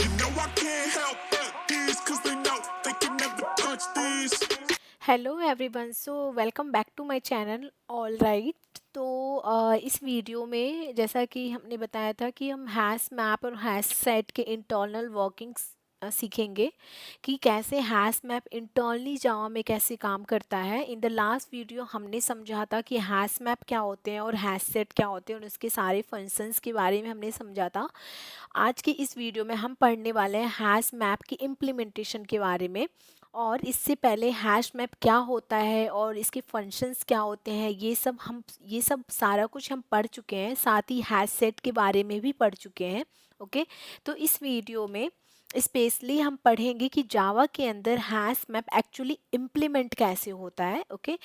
You know I can't help but these, cause they know they can never touch these. Hello everyone so welcome back to my channel all right. तो इस video में जैसा कि हमने बताया था कि हम हैश मैप और हैश सेट के इंटरनल वर्किंग्स सीखेंगे कि कैसे हैश मैप इंटरनली जावा में कैसे काम करता है। इन द लास्ट वीडियो हमने समझा था कि हैश मैप क्या होते हैं और हैश सेट क्या होते हैं और उसके सारे फंक्शंस के बारे में हमने समझा था। आज की इस वीडियो में हम पढ़ने वाले हैं हैश मैप की इम्प्लीमेंटेशन के बारे में। और इससे पहले हैश मैप क्या होता है और इसके फंक्शंस क्या होते हैं ये सब सारा कुछ हम पढ़ चुके हैं, साथ ही हैश सेट के बारे में भी पढ़ चुके हैं। ओके, तो इस वीडियो में स्पेशली हम पढ़ेंगे कि जावा के अंदर हैश मैप एक्चुअली इम्प्लीमेंट कैसे होता है। ओके,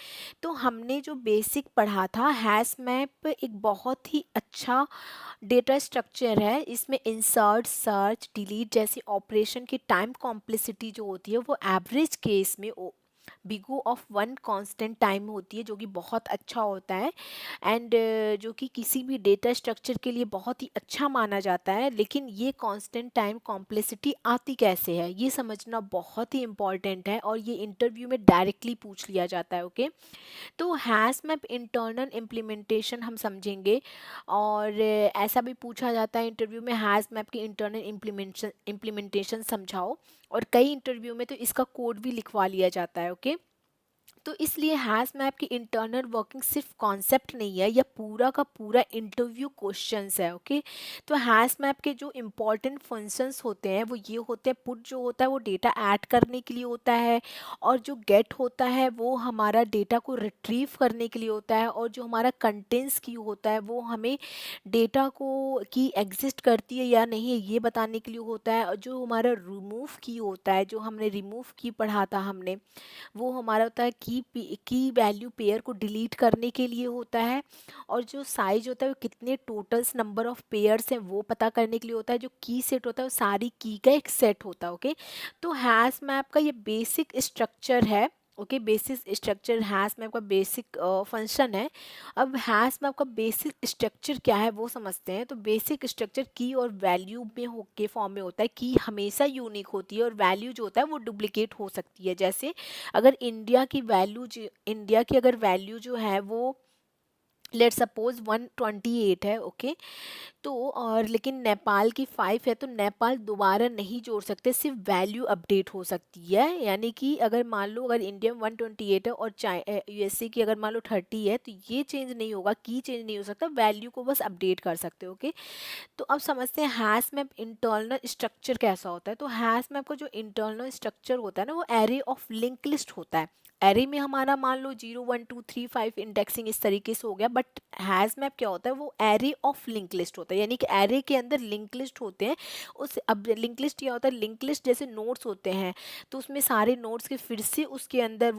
तो हमने जो बेसिक पढ़ा था, हैश मैप एक बहुत ही अच्छा डेटा स्ट्रक्चर है। इसमें इंसर्ट, सर्च, डिलीट जैसी ऑपरेशन की टाइम कॉम्प्लेक्सिटी जो होती है वो एवरेज केस में big O of one constant time होती है, जो कि बहुत अच्छा होता है एंड जो कि किसी भी डेटा स्ट्रक्चर के लिए बहुत ही अच्छा माना जाता है। लेकिन ये कांस्टेंट टाइम कॉम्प्लेक्सिटी आती कैसे है ये समझना बहुत ही इंपॉर्टेंट है और ये इंटरव्यू में डायरेक्टली पूछ लिया जाता है। ओके, तो हैश मैप इंटरनल इम्प्लीमेंटेशन हम समझेंगे और ऐसा भी पूछा जाता है इंटरव्यू में, हैश मैप की इंटरनल इम्प्लीमेंटेशन समझाओ। और कई इंटरव्यू में तो इसका कोड भी लिखवा लिया जाता है। ओके, तो इसलिए हैश मैप की इंटरनल वर्किंग सिर्फ कॉन्सेप्ट नहीं है, यह पूरा का पूरा इंटरव्यू क्वेश्चंस है। ओके, तो हैश मैप के जो इम्पोर्टेंट फंक्शंस होते हैं वो ये होते हैं, पुट जो होता है वो डेटा ऐड करने के लिए होता है, और जो गेट होता है वो हमारा डेटा को रिट्रीव करने के लिए होता है, और जो हमारा कंटेंट्स की होता है वो हमें डेटा को की एग्जिस्ट करती है या नहीं है ये बताने के लिए होता है, और जो हमारा रिमूव की होता है, जो हमने रिमूव की पढ़ा था हमने, वो हमारा होता है की वैल्यू पेयर को डिलीट करने के लिए होता है, और जो साइज होता है वो कितने टोटल्स नंबर ऑफ पेयर्स हैं वो पता करने के लिए होता है, जो की सेट होता है वो सारी की का एक सेट होता है। ओके, तो हैश मैप का ये बेसिक स्ट्रक्चर है। Okay, basic structure hash map का बेसिक फंक्शन है। अब हैश मैप का बेसिक स्ट्रक्चर क्या है वो समझते हैं। तो बेसिक स्ट्रक्चर की और वैल्यू में हो के फॉर्म में होता है। की हमेशा यूनिक होती है और वैल्यू जो होता है वो डुप्लीकेट हो सकती है। जैसे अगर इंडिया की अगर वैल्यू जो है वो लेट सपोज 128 है। ओके, तो और लेकिन नेपाल की 5 है, तो नेपाल दोबारा नहीं जोड़ सकते, सिर्फ वैल्यू अपडेट हो सकती है। यानी कि अगर मान लो अगर इंडिया में 128 है और यूएसए की अगर मान लो 30 है, तो ये चेंज नहीं होगा, की चेंज नहीं हो सकता, वैल्यू को बस अपडेट कर सकते हो। ओके, तो अब समझते हैं हैश मैप इंटरनल स्ट्रक्चर कैसा होता है। तो हैश मैप का जो इंटरनल स्ट्रक्चर होता है ना वो एरे ऑफ लिंक लिस्ट होता है। एरे में हमारा मान लो 0 1 2 3 5 इंडेक्सिंग इस तरीके से हो गया, बट हैश मैप क्या होता है वो एरे ऑफ लिंक लिस्ट होता है, यानी कि एरे के अंदर लिंक लिस्ट होते हैं। उस अब लिंक लिस्ट क्या होता है, लिंक लिस्ट जैसे नोट्स होते हैं, तो उसमें सारे नोट्स के फिर से उसके अंदर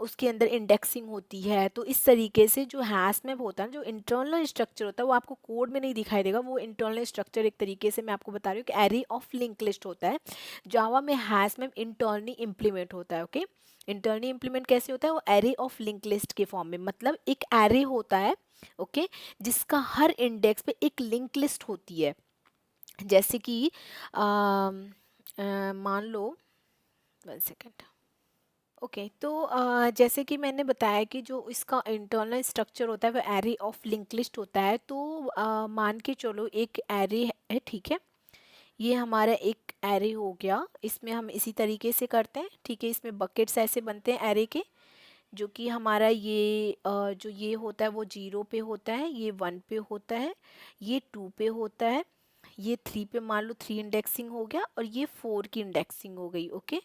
उसके अंदर इंडेक्सिंग होती है। तो इस तरीके से जो हैश मैप होता है, जो इंटरनल स्ट्रक्चर होता है, वो आपको कोड में नहीं दिखाई देगा, वो इंटरनल स्ट्रक्चर एक तरीके से मैं आपको बता रही हूँ कि एरे ऑफ लिंक लिस्ट होता है। जावा में हैश मैप इंटरनली इम्प्लीमेंट होता है। ओके, इंटरनली इम्प्लीमेंट कैसे होता है, वो एरे ऑफ लिंक लिस्ट के फॉर्म में, मतलब एक एरे होता है। ओके, जिसका हर इंडेक्स पे एक लिंक लिस्ट होती है। जैसे कि मान लो, 1 सेकेंड। ओके, तो जैसे कि मैंने बताया कि जो इसका इंटरनल स्ट्रक्चर होता है वो एरे ऑफ लिंक लिस्ट होता है। तो मान के चलो एक एरे है, ठीक है, ये हमारा एक एरे हो गया। इसमें हम इसी तरीके से करते हैं, ठीक है, इसमें बकेट्स ऐसे बनते हैं एरे के, जो कि हमारा ये जो ये होता है वो 0 पे होता है, ये 1 पे होता है, ये 2 पे होता है, ये 3 पे मान लो 3 इंडेक्सिंग हो गया, और ये 4 की इंडेक्सिंग हो गई। ओके,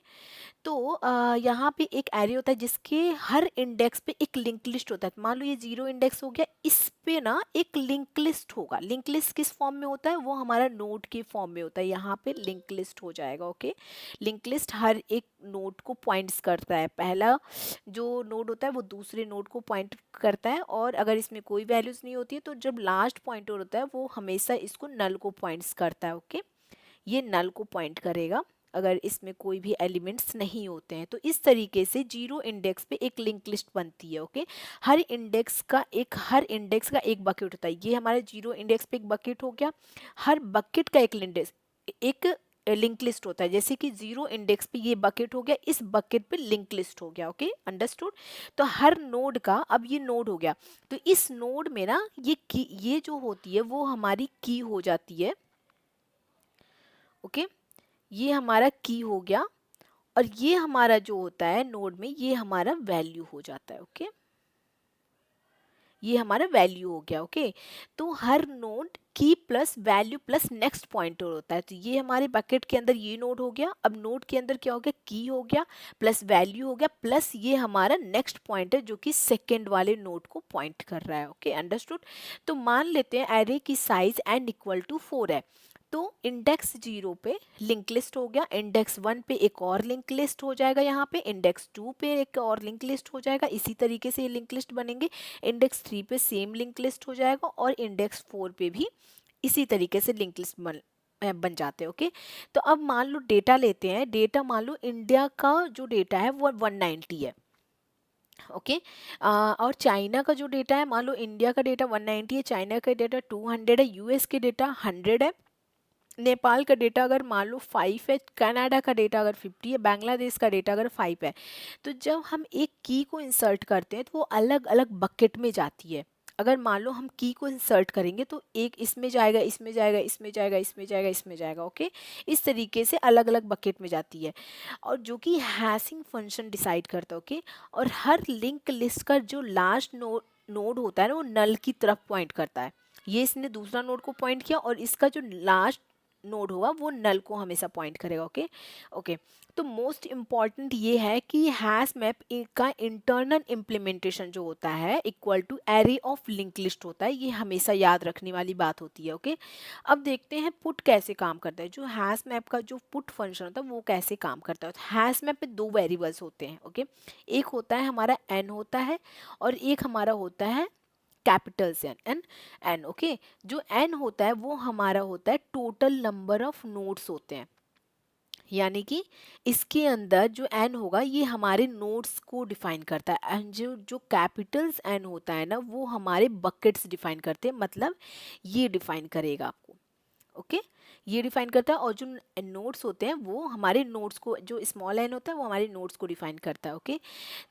तो यहाँ पे एक एरे होता है जिसके हर इंडेक्स पे एक लिंक लिस्ट होता है। मान लो ये 0 इंडेक्स हो गया, इस पे ना एक लिंक लिस्ट होगा। लिंक लिस्ट किस फॉर्म में होता है, वो हमारा नोड के फॉर्म में होता है, यहाँ पे लिंक लिस्ट हो जाएगा। ओके, लिंक लिस्ट हर एक नोड को पॉइंट्स करता है, पहला जो नोड होता है वो दूसरे नोड को पॉइंट करता है, और अगर इसमें कोई वैल्यूज नहीं होती है तो जब लास्ट पॉइंटर होता है वो हमेशा इसको नल को पॉइंट्स करता है। ओके, ये नल को पॉइंट करेगा अगर इसमें कोई भी एलिमेंट्स नहीं होते हैं। तो इस तरीके से 0 इंडेक्स पे एक लिंक लिस्ट बनती है। ओके, हर इंडेक्स का एक बकेट होता है। ये हमारे 0 इंडेक्स पे एक बकेट हो गया, हर बकेट का एक लिंक लिस्ट होता है, जैसे कि 0 इंडेक्स पे ये बकेट हो गया, इस बकेट पे लिंक लिस्ट हो गया। Okay, understood. तो हर नोड का, अब ये नोड हो गया, तो इस नोड में ना ये की, ये जो होती है वो हमारी की हो जाती है। ओके, ये हमारा की हो गया, और ये हमारा जो होता है नोड में, ये हमारा वैल्यू हो जाता है। ओके, ये हमारा वैल्यू हो गया। ओके, तो हर नोड की plus value plus next pointer होता है, तो ये हमारे बकेट के अंदर ये नोड हो गया। अब नोड के अंदर क्या हो गया, की हो गया प्लस वैल्यू हो गया प्लस ये हमारा नेक्स्ट पॉइंटर जो कि सेकेंड वाले नोड को पॉइंट कर रहा है। Okay, understood. तो मान लेते हैं एरे की साइज n इक्वल टू 4 है, तो इंडेक्स 0 पे लिंक लिस्ट हो गया, इंडेक्स 1 पे एक और लिंक लिस्ट हो जाएगा, यहाँ पे इंडेक्स 2 पे एक और लिंक लिस्ट हो जाएगा, इसी तरीके से ये लिंक लिस्ट बनेंगे। इंडेक्स 3 पे सेम लिंक लिस्ट हो जाएगा, और इंडेक्स 4 पे भी इसी तरीके से लिंक लिस्ट बन जाते हैं। ओके, तो अब मान लो डेटा लेते हैं, डेटा मान लो इंडिया का जो डेटा है वो 190 है। ओके, और चाइना का जो डेटा है, मान लो इंडिया का डेटा 190 है, चाइना का डेटा 200 है, यूएस के डेटा 100 है, नेपाल का डेटा अगर मान लो 5 है, कनाडा का डेटा अगर 50 है, बांग्लादेश का डेटा अगर 5 है। तो जब हम एक की को इंसर्ट करते हैं तो वो अलग अलग बकेट में जाती है। अगर मान लो हम की को इंसर्ट करेंगे तो एक इसमें जाएगा, इसमें जाएगा, इसमें जाएगा, इसमें जाएगा, इसमें जाएगा। ओके, इस तरीके से अलग अलग बकेट में जाती है, और जो कि हैशिंग फंक्शन डिसाइड करता है। ओके, और हर लिंक लिस्ट का जो लास्ट नोड होता है ना, वो नल की तरफ पॉइंट करता है। ये इसने दूसरा नोड को पॉइंट किया, और इसका जो लास्ट नोड होगा वो नल को हमेशा पॉइंट करेगा। Okay, okay. तो मोस्ट इम्पॉर्टेंट ये है कि हैश मैप का इंटरनल इम्प्लीमेंटेशन जो होता है equal to array of link list होता है, ये हमेशा याद रखने वाली बात होती है। ओके, अब देखते हैं पुट कैसे काम करता है, जो हैश मैप का जो पुट फंक्शन होता है वो कैसे काम करता है। हैश मैप में दो वेरिएबल्स होते हैं। ओके, एक होता है हमारा एन होता है, और एक हमारा होता है कैपिटल से एन एन। ओके, जो एन होता है वो हमारा होता है टोटल नंबर ऑफ नोड्स होते हैं, यानी कि इसके अंदर जो एन होगा ये हमारे नोड्स को डिफाइन करता है, एंड जो जो कैपिटल्स एन होता है ना वो हमारे बकेट्स डिफाइन करते हैं, मतलब ये डिफाइन करेगा आपको। ओके, ये डिफाइन करता है, और जो नोड्स होते हैं वो हमारे नोड्स को, जो स्मॉल एन होता है वो हमारे नोड्स को डिफाइन करता है। ओके,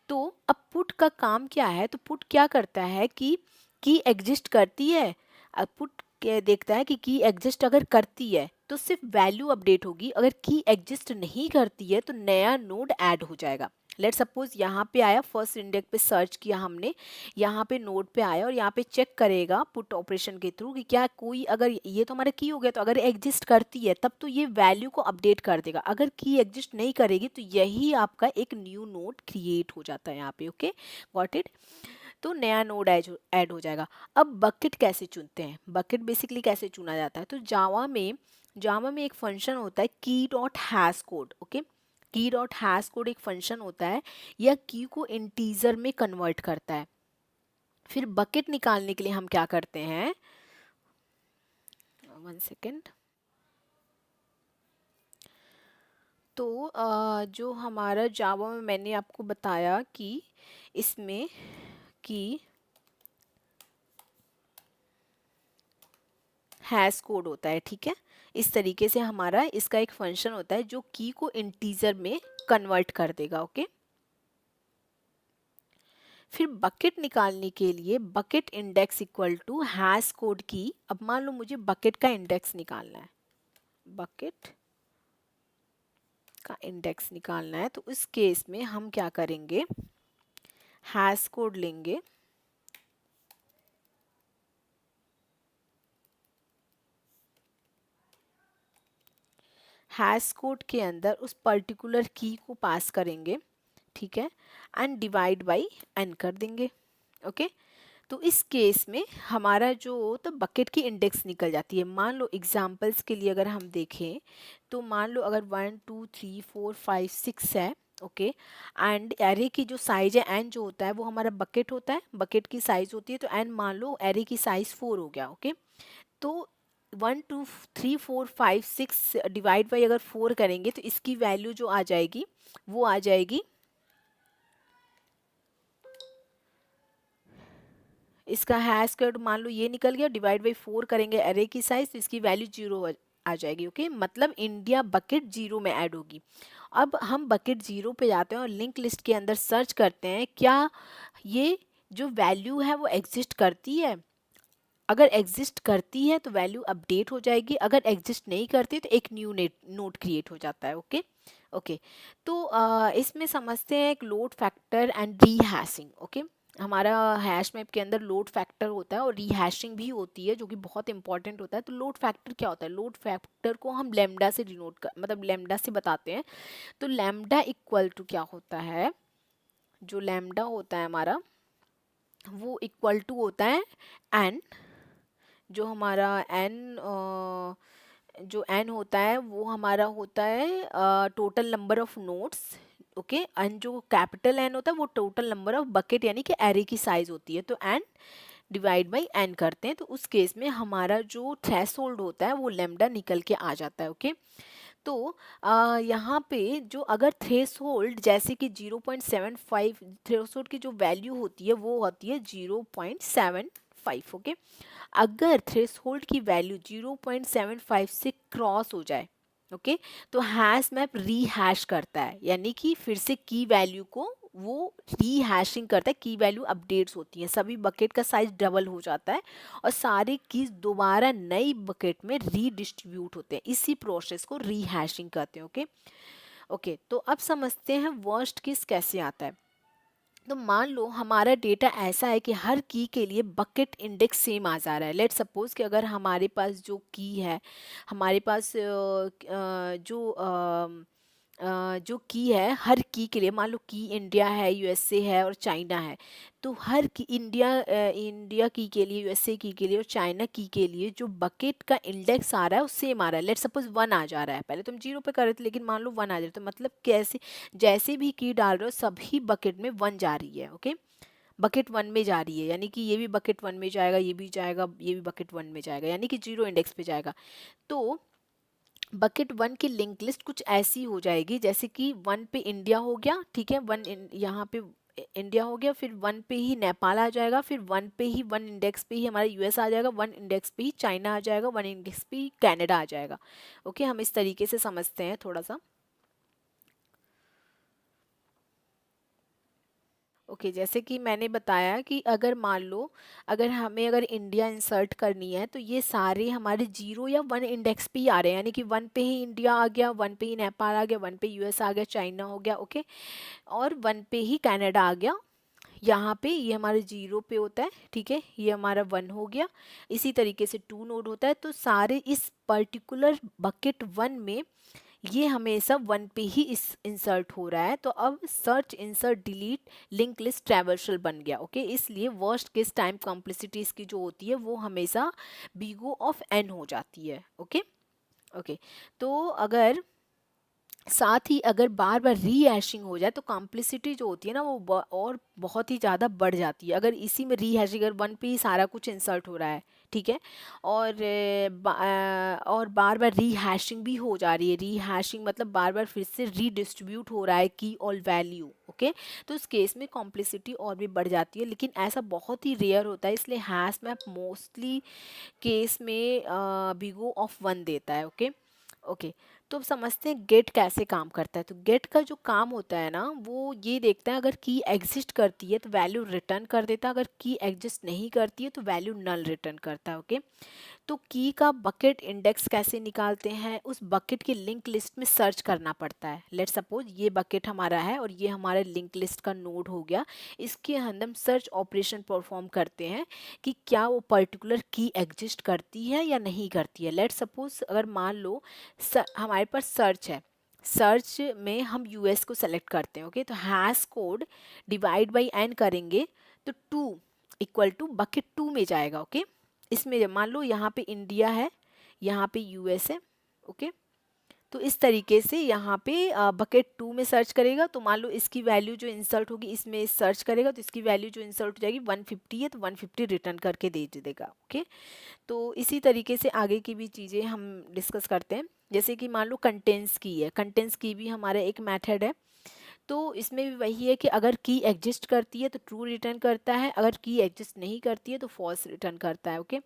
तो अब पुट का काम क्या है, तो पुट क्या करता है कि की एग्जिस्ट करती है, अब पुट देखता है कि की एग्जिस्ट अगर करती है तो सिर्फ वैल्यू अपडेट होगी, अगर की एग्जिस्ट नहीं करती है तो नया नोड ऐड हो जाएगा। लेट सपोज यहाँ पे आया, फर्स्ट इंडेक्स पे सर्च किया हमने, यहाँ पे नोड पे आया, और यहाँ पे चेक करेगा पुट ऑपरेशन के थ्रू कि क्या कोई, अगर ये तो हमारा की हो गया, तो अगर एग्जिस्ट करती है तब तो ये वैल्यू को अपडेट कर देगा, अगर की एग्जिस्ट नहीं करेगी तो यही आपका एक न्यू नोड क्रिएट हो जाता है यहाँ पे। Okay, got it. तो नया नोड ऐड हो जाएगा। अब बकेट कैसे चुनते हैं, बकेट बेसिकली कैसे चुना जाता है, तो जावा में एक फंक्शन होता है की डॉट हैश कोड। ओके, की डॉट हैश कोड एक फंक्शन होता है, यह की को इंटीजर में कन्वर्ट करता है। फिर बकेट निकालने के लिए हम क्या करते हैं, 1 सेकेंड। तो जो हमारा जावा में मैंने आपको बताया कि इसमें की हैश कोड होता है, ठीक है, इस तरीके से हमारा इसका एक फंक्शन होता है जो की को इंटीजर में कन्वर्ट कर देगा। ओके, फिर बकेट निकालने के लिए bucket index equal to hash code की, अब मान लो मुझे बकेट का इंडेक्स निकालना है, बकेट का इंडेक्स निकालना है, तो उस केस में हम क्या करेंगे, हैश कोड लेंगे, हैश कोड के अंदर उस पर्टिकुलर की को पास करेंगे, ठीक है, एंड डिवाइड बाई एन कर देंगे। ओके, तो इस केस में हमारा जो तो बकेट की इंडेक्स निकल जाती है। मान लो एग्जांपल्स के लिए अगर हम देखें, तो मान लो अगर 1 2 3 4 5 6 है। ओके, एंड एरे की जो साइज है एन जो होता है वो हमारा बकेट होता है, बकेट की साइज होती है, तो एन मान लो एरे की साइज 4 हो गया। ओके, तो 1 2 3 4 5 6 डिवाइड बाई अगर 4 करेंगे तो इसकी वैल्यू जो आ जाएगी वो आ जाएगी, इसका हैश कोड मान लो ये निकल गया, डिवाइड बाई 4 करेंगे एरे की साइज, तो इसकी वैल्यू 0 आ जाएगी। ओके, मतलब इंडिया बकेट 0 में ऐड होगी। अब हम बकेट 0 पे जाते हैं और लिंक लिस्ट के अंदर सर्च करते हैं क्या ये जो वैल्यू है वो एग्जिस्ट करती है। अगर एग्जिस्ट करती है तो वैल्यू अपडेट हो जाएगी, अगर एग्जिस्ट नहीं करती तो एक न्यू नोट क्रिएट हो जाता है। ओके ओके, तो इसमें समझते हैं एक लोड फैक्टर एंड रीहैशिंग। ओके, हमारा हैश मैप के अंदर लोड फैक्टर होता है और रीहैशिंग भी होती है जो कि बहुत इंपॉर्टेंट होता है। तो लोड फैक्टर क्या होता है? लोड फैक्टर को हम लैम्डा से डिनोट कर मतलब लैम्डा से बताते हैं। तो लैम्डा इक्वल टू क्या होता है? जो लैम्डा होता है हमारा वो इक्वल टू होता है एन। जो हमारा एन जो एन होता है वो हमारा होता है total number of nodes. Okay, N जो कैपिटल एन होता है वो टोटल नंबर ऑफ बकेट यानी कि एरे की साइज होती है। तो एन डिवाइड बाई एन करते हैं तो उस केस में हमारा जो थ्रेशोल्ड होता है वो लेमडा निकल के आ जाता है। ओके, तो यहाँ पे जो अगर थ्रेशोल्ड जैसे कि 0.75 थ्रेशोल्ड की जो वैल्यू होती है वो होती है 0.75। ओके, अगर थ्रेशोल्ड की वैल्यू 0.75 से क्रॉस हो जाए, ओके, तो हैश मैप रीहैश करता है, यानी कि फिर से की वैल्यू को वो रीहैशिंग करता है, की वैल्यू अपडेट्स होती हैं, सभी बकेट का साइज डबल हो जाता है और सारे कीज दोबारा नई बकेट में रीडिस्ट्रीब्यूट होते हैं। इसी प्रोसेस को रीहैशिंग कहते हैं। ओके ओके, तो अब समझते हैं वर्स्ट केस कैसे आता है। तो मान लो हमारा डेटा ऐसा है कि हर की के लिए बकेट इंडेक्स सेम आ जा रहा है। लेट सपोज कि अगर हमारे पास जो की है, हमारे पास जो की है हर की के लिए, मान लो की इंडिया है, यूएसए है और चाइना है, तो हर की इंडिया की के लिए, यूएसए की के लिए और चाइना की के लिए जो बकेट का इंडेक्स आ रहा है वो सेम आ रहा है। लेट सपोज 1 आ जा रहा है, पहले तुम 0 पे कर रहे थे लेकिन मान लो 1 आ जा रहा है, तो मतलब कैसे जैसे भी की डाल रहे हो सभी बकेट में 1 जा रही है। ओके, बकेट 1 में जा रही है, यानी कि ये भी बकेट 1 में जाएगा, ये भी जाएगा, ये भी बकेट 1 में जाएगा, यानी कि 0 इंडेक्स पे जाएगा। तो बकेट 1 की लिंक लिस्ट कुछ ऐसी हो जाएगी जैसे कि 1 पे इंडिया हो गया, ठीक है, यहाँ पे इंडिया हो गया, फिर 1 पे ही नेपाल आ जाएगा, फिर 1 पे ही 1 इंडेक्स पे ही हमारा यूएस आ जाएगा, 1 इंडेक्स पे ही चाइना आ जाएगा, 1 इंडेक्स पे ही कनाडा आ जाएगा। ओके, हम इस तरीके से समझते हैं थोड़ा सा। ओके, जैसे कि मैंने बताया कि अगर मान लो अगर इंडिया इंसर्ट करनी है तो ये सारे हमारे 0 या 1 इंडेक्स पे ही आ रहे हैं, यानी कि 1 पे ही इंडिया आ गया, 1 पे ही नेपाल आ गया, 1 पे यूएस आ गया, चाइना हो गया। ओके, और 1 पे ही कनाडा आ गया। यहाँ पे ये हमारे 0 पे होता है, ठीक है, ये हमारा 1 हो गया। इसी तरीके से 2 नोड होता है, तो सारे इस पर्टिकुलर बकेट 1 में ये हमेशा 1 पे ही इस इंसर्ट हो रहा है। तो अब search insert delete link list traversal बन गया। ओके, इसलिए वर्स्ट केस टाइम कॉम्प्लेक्सिटी इसकी जो होती है वो हमेशा बीगो ऑफ एन हो जाती है। ओके ओके, तो अगर साथ ही अगर बार बार रीहैशिंग हो जाए तो कॉम्प्लिसिटी जो होती है ना वो और बहुत ही ज़्यादा बढ़ जाती है। अगर इसी में रीहैशिंग, अगर 1 पे ही सारा कुछ इंसर्ट हो रहा है, ठीक है, और और बार बार रीहैशिंग भी हो जा रही है, रीहैशिंग मतलब बार बार फिर से रीडिस्ट्रीब्यूट हो रहा है की और वैल्यू। ओके, तो उस केस में कॉम्प्लिसिटी और भी बढ़ जाती है, लेकिन ऐसा बहुत ही रेयर होता है, इसलिए हैश मैप मोस्टली केस में बिगो ऑफ 1 देता है। ओके ओके, तो अब समझते हैं गेट कैसे काम करता है। तो गेट का जो काम होता है ना वो ये देखता है अगर की एग्जिस्ट करती है तो वैल्यू रिटर्न कर देता है, अगर की एग्जिस्ट नहीं करती है तो वैल्यू नल रिटर्न करता है। ओके, तो की का बकेट इंडेक्स कैसे निकालते हैं? उस बकेट की लिंक लिस्ट में सर्च करना पड़ता है। लेट सपोज ये बकेट हमारा है और ये हमारे लिंक लिस्ट का नोड हो गया, इसके अंदर हम सर्च ऑपरेशन परफॉर्म करते हैं कि क्या वो पर्टिकुलर की एग्जिस्ट करती है या नहीं करती है। लेट सपोज अगर मान लो हमारे पास सर्च है, सर्च में हम यूएस को सेलेक्ट करते हैं। ओके, तो hash code divide by N करेंगे तो 2 इक्वल टू बकेट 2 में जाएगा। ओके, इसमें मान लो यहाँ पे इंडिया है, यहाँ पे यूएस है। ओके, तो इस तरीके से यहाँ पे बकेट 2 में सर्च करेगा, तो मान लो इसकी वैल्यू जो इंसर्ट होगी इसमें सर्च करेगा तो इसकी वैल्यू जो इंसर्ट हो जाएगी 150 है, तो 150 रिटर्न करके दे देगा। ओके, तो इसी तरीके से आगे की भी चीज़ें हम डिस्कस करते हैं। जैसे कि मान लो कंटेंट्स की है, कंटेंट्स की भी हमारा एक मेथड है। तो इसमें भी वही है कि अगर की एग्जिस्ट करती है तो ट्रू रिटर्न करता है, अगर की एग्जिस्ट नहीं करती है तो फॉल्स रिटर्न करता है। ओके,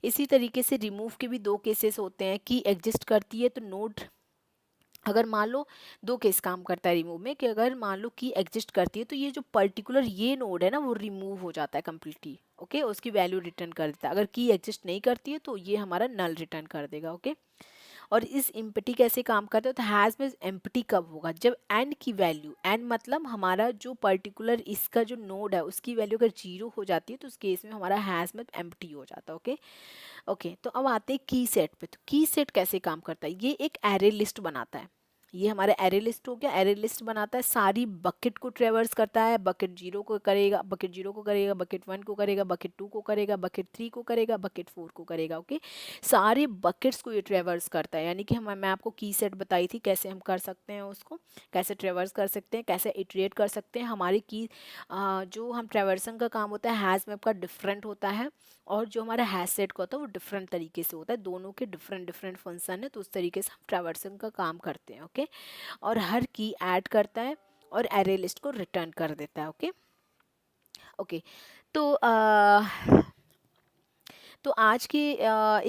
इसी तरीके से रिमूव के भी दो केसेस होते हैं। की एग्जिस्ट करती है तो नोड, अगर मान लो दो केस काम करता है रिमूव में, कि अगर मान लो की एग्जिस्ट करती है तो ये जो पर्टिकुलर ये नोड है ना वो रिमूव हो जाता है कम्प्लीटली। ओके, उसकी वैल्यू रिटर्न कर देता है। अगर की एग्जिस्ट नहीं करती है तो ये हमारा नल रिटर्न कर देगा। ओके, और इस एम्प्टी कैसे काम करता है, तो हैज़ में एम्प्टी कब होगा, जब एन की वैल्यू, एन मतलब हमारा जो पर्टिकुलर इसका जो नोड है उसकी वैल्यू अगर 0 हो जाती है तो उस केस में हमारा हैज़ में एम्प्टी हो जाता है। ओके ओके, तो अब आते हैं की सेट पे। तो की सेट कैसे काम करता है, ये एक एरे लिस्ट बनाता है। ये हमारा एरे लिस्ट हो गया। एरे लिस्ट बनाता है, सारी बकेट को ट्रेवर्स करता है। बकेट 0 को करेगा, बकेट 0 को करेगा, बकेट 1 को करेगा, बकेट 2 को करेगा, बकेट 3 को करेगा, बकेट 4 को करेगा। ओके, सारे बकेट्स को ये ट्रेवर्स करता है। यानी कि हम, मैं आपको की सेट बताई थी कैसे हम कर सकते हैं उसको, कैसे ट्रेवर्स कर सकते हैं, कैसे इटरेट कर सकते हैं। हमारी की जो हम ट्रेवर्सन का काम होता है हैज़ मैप का डिफरेंट होता है, और जो हमारा हैश सेट का होता है वो डिफरेंट तरीके से होता है। दोनों के डिफरेंट डिफरेंट फंक्शन है, तो उस तरीके से हम ट्रैवर्सन का काम करते हैं। ओके, और हर की ऐड करता है और एरे लिस्ट को रिटर्न कर देता है। ओके ओके, तो तो आज के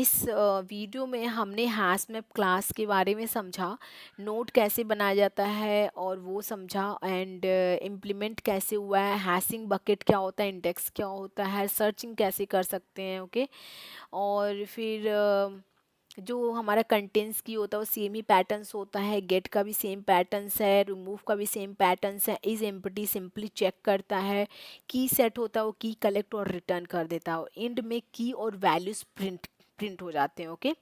इस वीडियो में हमने हैश मैप क्लास के बारे में समझा, नोड कैसे बनाया जाता है और वो समझा, एंड इम्प्लीमेंट कैसे हुआ है, हैशिंग बकेट क्या होता है, इंडेक्स क्या होता है, सर्चिंग कैसे कर सकते हैं। ओके, और फिर जो हमारा कंटेंट्स की होता है वो सेम ही पैटर्न्स होता है, गेट का भी सेम पैटर्न्स है, रिमूव का भी सेम पैटर्न्स है, इज एम्प्टी सिंपली चेक करता है, की सेट होता है वो की कलेक्ट और रिटर्न कर देता है, एंड में की और वैल्यूज प्रिंट हो जाते हैं। ओके,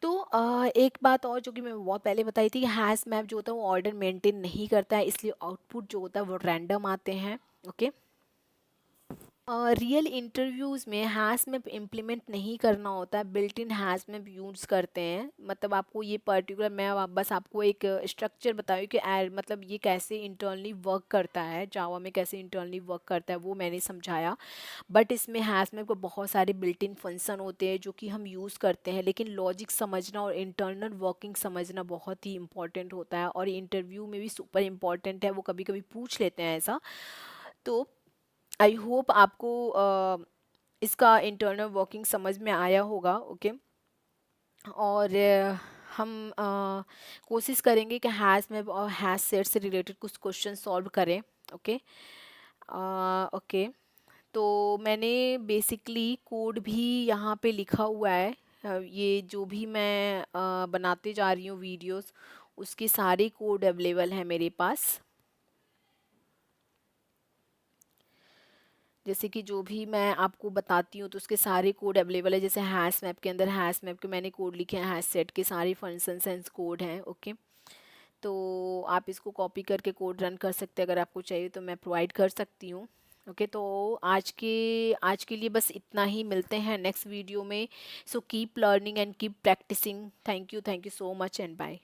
तो एक बात और जो कि मैं बहुत पहले बताई थी, हैश मैप जो होता है वो ऑर्डर मेंटेन नहीं करता है, इसलिए आउटपुट जो होता है वो रैंडम आते हैं। ओके, रियल इंटरव्यूज़ में हैश मैप इम्प्लीमेंट नहीं करना होता है, built in hash map use करते हैं। मतलब आपको ये पर्टिकुलर, मैं बस आपको एक स्ट्रक्चर बताऊँ कि मतलब ये कैसे इंटरनली वर्क करता है, जावा में कैसे इंटरनली वर्क करता है वो मैंने समझाया। बट इसमें हैश मैप को बहुत सारे बिल्ट इन फंक्शन होते हैं जो कि हम यूज़ करते हैं, लेकिन लॉजिक समझना और इंटरनल वर्किंग समझना बहुत ही इंपॉर्टेंट होता है, और इंटरव्यू में भी सुपर इम्पॉर्टेंट है, वो कभी कभी पूछ लेते हैं ऐसा। तो आई होप आपको इसका इंटरनल वर्किंग समझ में आया होगा। ओके, और हम कोशिश करेंगे कि हैश मैप और हैश सेट से रिलेटेड कुछ क्वेश्चन सॉल्व करें। ओके ओके, तो मैंने बेसिकली कोड भी यहाँ पे लिखा हुआ है। ये जो भी मैं बनाते जा रही हूँ वीडियोस, उसके सारे कोड अवेलेबल हैं मेरे पास। जैसे कि जो भी मैं आपको बताती हूँ तो उसके सारे कोड अवेलेबल है। जैसे हैश मैप के अंदर हैश मैप के मैंने कोड लिखे हैं, हैश सेट के सारे फंक्शन सेंस कोड हैं। ओके, तो आप इसको कॉपी करके कोड रन कर सकते हैं, अगर आपको चाहिए तो मैं प्रोवाइड कर सकती हूँ। ओके, तो आज के लिए बस इतना ही, मिलते हैं नेक्स्ट वीडियो में। So keep learning and keep practising. Thank you so much and bye.